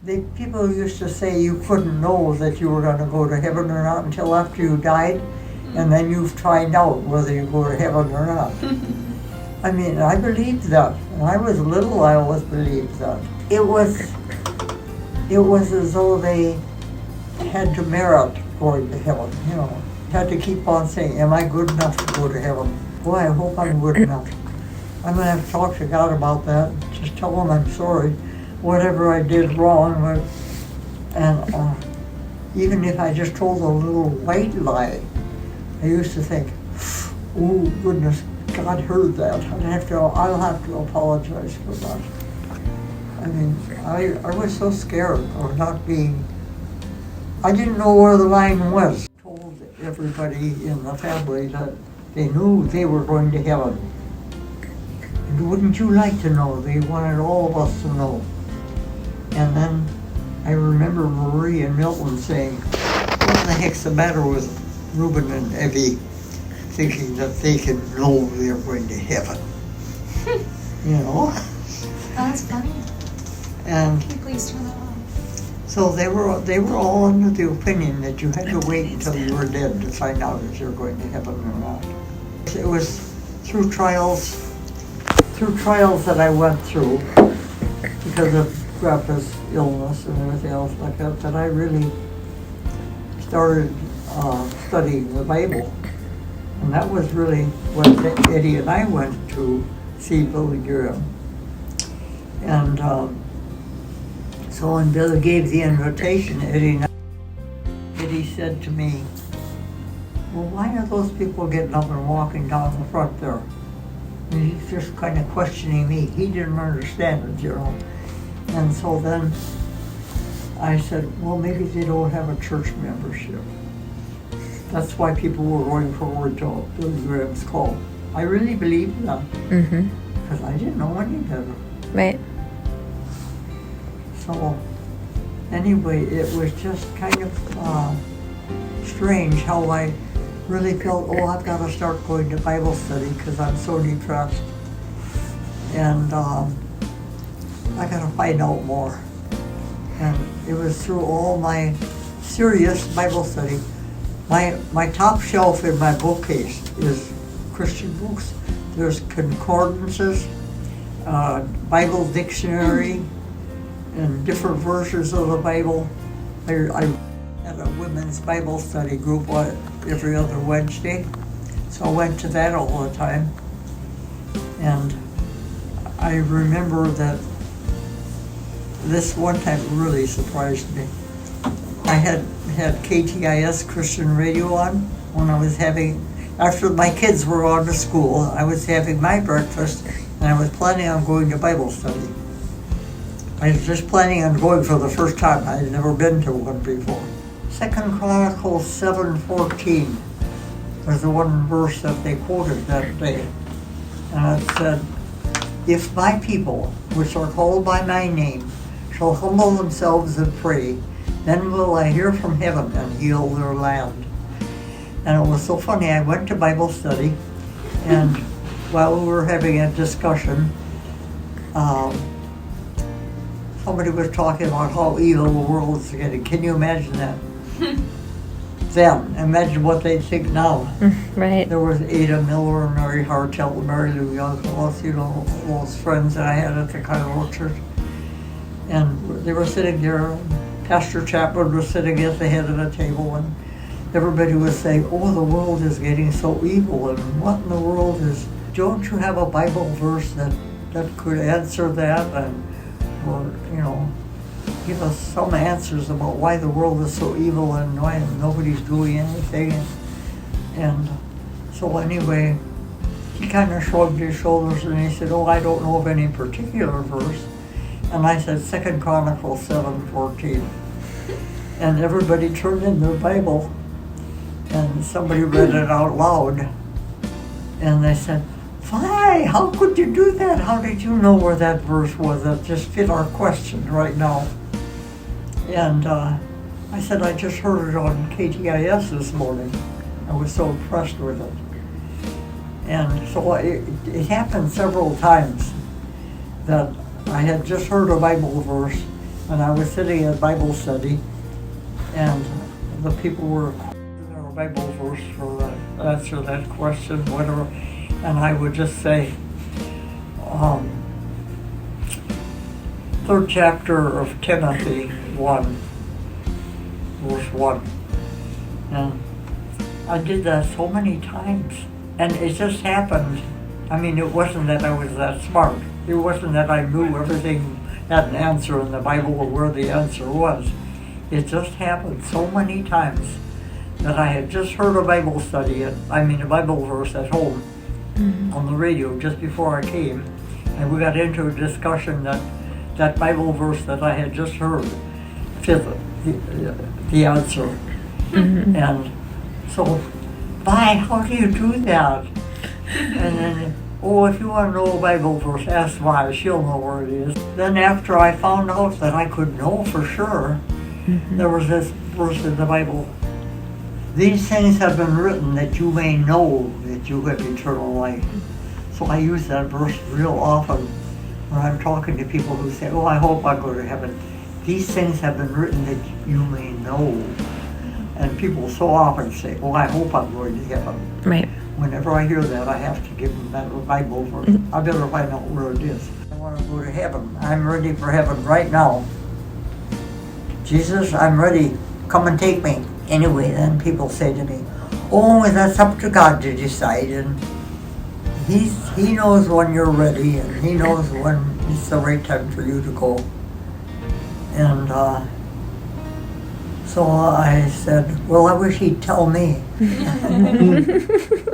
People used to say you couldn't know that you were going to go to heaven or not until after you died, and then you find out whether you go to heaven or not. I mean, I believed that. When I was little, I always believed that. It was as though they had to merit going to heaven, you know. Had to keep on saying, am I good enough to go to heaven? Boy, I hope I'm good enough. I'm going to have to talk to God about that. Just tell him I'm sorry. Whatever I did wrong. And even if I just told a little white lie, I used to think, oh goodness, God heard that. I'll have to apologize for that. I mean, I was so scared of not being, I didn't know where the line was. I told everybody in the family that they knew they were going to heaven. And wouldn't you like to know? They wanted all of us to know. And then I remember Marie and Milton saying, what in the heck's the matter with Reuben and Evie, thinking that they can know they're going to heaven? You know? Oh, that's funny. And Can you please turn that on? so they were all under the opinion that you had to wait until you were dead to find out if you're going to heaven or not. It was through trials that I went through because of Grandpa's illness and everything else like that, that I really started studying the Bible. And that was really when Eddie and I went to see Billy Graham. And so when Billy gave the invitation, Eddie said to me, well, why are those people getting up and walking down the front there? And he's just kind of questioning me. He didn't understand it, you know. And so then I said, well, maybe they don't have a church membership. That's why people were going forward to Billy Graham's call. I really believed that. Because I didn't know any better. Right. So anyway, it was just kind of strange how I really felt, oh, I've got to start going to Bible study because I'm so depressed. And I got to find out more. And it was through all my serious Bible study. My top shelf in my bookcase is Christian books. There's concordances, Bible dictionary, and different versions of the Bible. I had a women's Bible study group every other Wednesday, so I went to that all the time. And I remember that this one time really surprised me. I had KTIS Christian radio on when I was after my kids were on to school, I was having my breakfast and I was planning on going to Bible study. I was just planning on going for the first time. I had never been to one before. 2 Chronicles 7:14 was the one verse that they quoted that day. And it said, if my people, which are called by my name, shall humble themselves and pray, then will I hear from heaven and heal their land. And it was so funny, I went to Bible study, and while we were having a discussion, somebody was talking about how evil the world is getting. Can you imagine that? Then, imagine what they think now. Right. There was Ada Miller and Mary Hartell and Mary Lou Younghouse, you know, those friends that I had at the Cairo Church. And they were sitting there, Pastor Chapman was sitting at the head of the table, and everybody was saying, oh, the world is getting so evil, and what in the world is, don't you have a Bible verse that could answer that, or, you know, give us some answers about why the world is so evil and why nobody's doing anything. And so anyway, he kind of shrugged his shoulders and he said, oh, I don't know of any particular verse. And I said, 2 Chronicles 7:14. And everybody turned in their Bible and somebody read it out loud. And they said, Vi, how could you do that? How did you know where that verse was? That just fit our question right now. And I said, I just heard it on KTIS this morning. I was so impressed with it. And so it happened several times that I had just heard a Bible verse, And I was sitting at Bible study, and the people were quoting their Bible verse for the answer that question, whatever. And I would just say, third chapter of Timothy 1, verse 1. And I did that so many times. And it just happened. I mean, it wasn't that I was that smart. It wasn't that I knew everything had an answer in the Bible or where the answer was. It just happened so many times that I had just heard a Bible study, a Bible verse at home on the radio just before I came, and we got into a discussion that Bible verse that I had just heard fit the answer. And so, Vi, how do you do that? And then, if you want to know a Bible verse, ask Vi, she'll know where it is. Then after I found out that I could know for sure, there was this verse in the Bible. These things have been written that you may know that you have eternal life. So I use that verse real often when I'm talking to people who say, I hope I go to heaven. These things have been written that you may know. And people so often say, I hope I'm going to heaven. Right. Whenever I hear that, I have to give them that Bible verse. I better find out where it is. I want to go to heaven. I'm ready for heaven right now. Jesus, I'm ready. Come and take me. Anyway, then people say to me, that's up to God to decide. And He knows when you're ready, and He knows when it's the right time for you to go. And so I said, I wish He'd tell me.